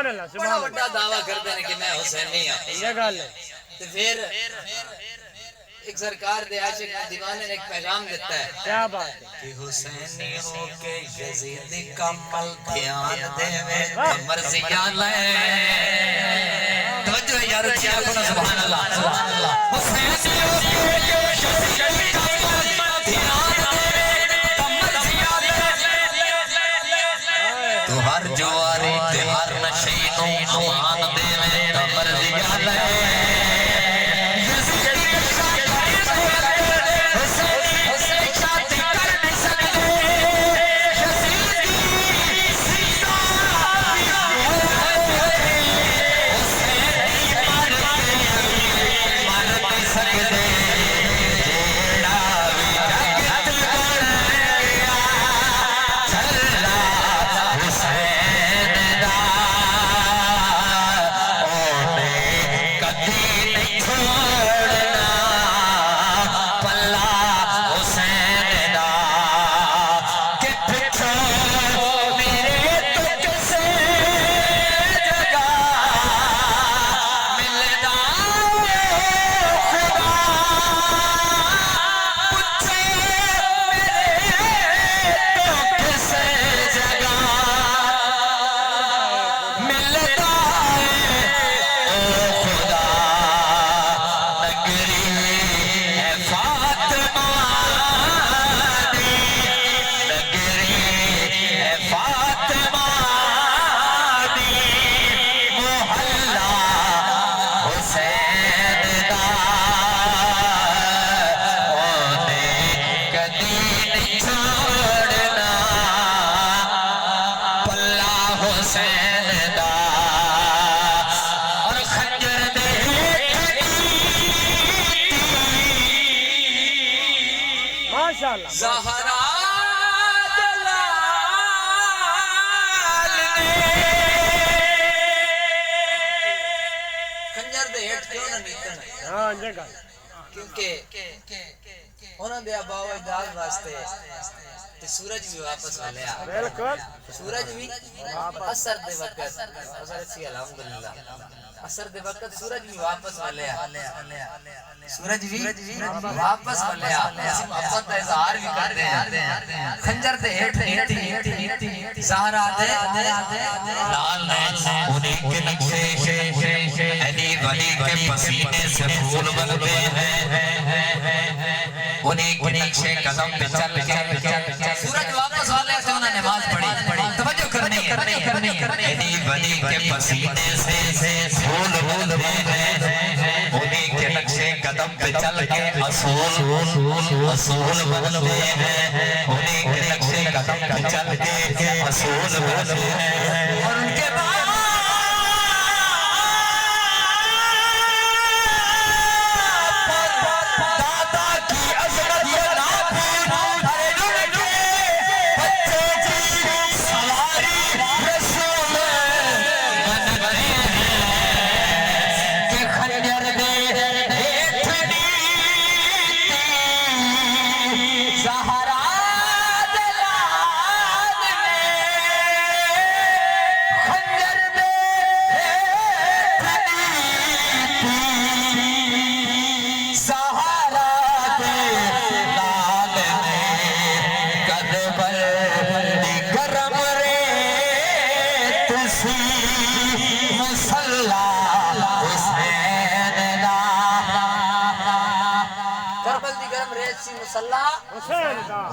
بڑا بڑا دعویٰ کرتے ہیں کہ میں حسینی ہوں. یہ گل ہے. تو پھر ایک سرکار دے عاشق دیوانے نے ایک پیغام دیتا ہے. کیا بات ہے کہ حسینی ہو کے یزید کا مل دھیان دے میں مرضیاں لے. توجہ یار کیا کنا سبحان اللہ حسینی ہو کے یزید کا مل دھیان دے مرضیاں لے. تو ہر جواری تے ہر نشینوں امان دے میں مرضیاں لے. زہرا جلال نے خنجر دے ہیٹ کیوں نہ نیتن ہے. ہاں یہ گل کیونکہ انہوں دے اباؤ اجداد واسطے تے سورج بھی واپس والے آ. بالکل سورج بھی اثر دے وقت اثر سی الحمدللہ اثر دے وقت سورج بھی واپس والے آ. سورج بھی واپس والے آ. اسی محبت کا اظہار بھی کرتے ہیں. خنجر دے ہیٹ زہرا دے لال انہیں کے نقشے علی ولی کے پسینے سے پھول بنتے ہیں. انہیں کے نقشے قدم پہ چل کے سورج واپس والے سے انہیں نماز پڑھی. توجہ کرنی ہے. علی ولی کے پسینے سے پھول بنتے ہیں. انہیں کے نقشے قدم پہ چل کے اصول بنتے ہیں. انہیں کے نقشے قدم پہ چل کے اصول بنتے ہیں. اور ان کے بعد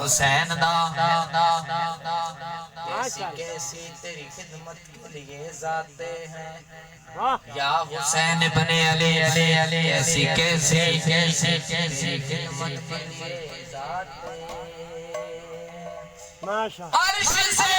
حسین دا کیسی تیری خدمت کے لیے ذاتے ہیں. یا حسین بن علی ایسی کیسی خدمت کے لیے ذاتے ماشاء عرش سے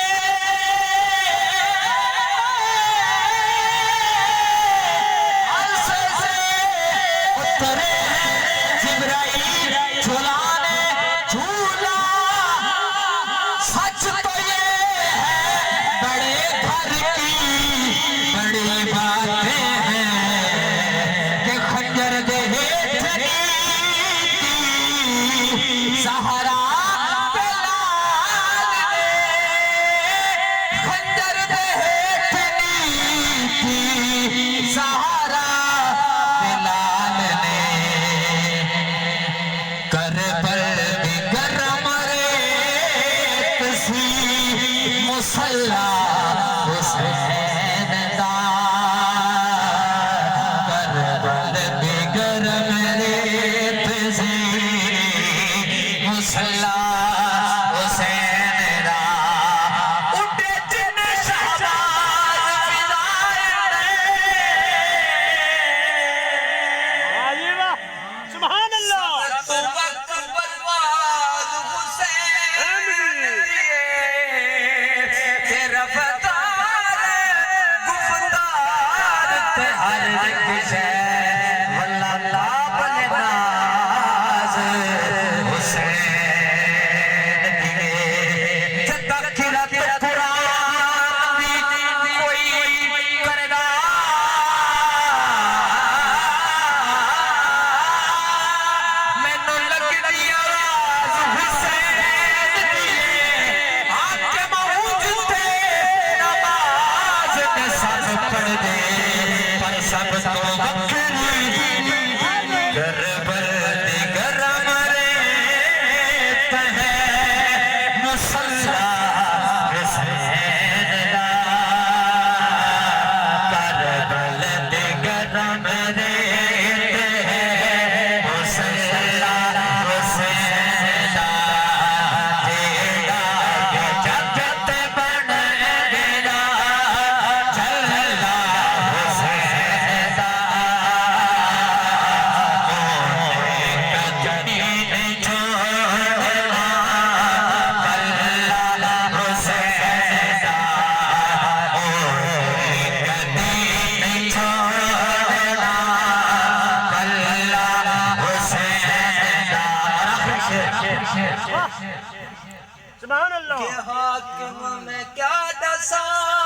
سبحان اللہ کہ حاکم میں کیا دساں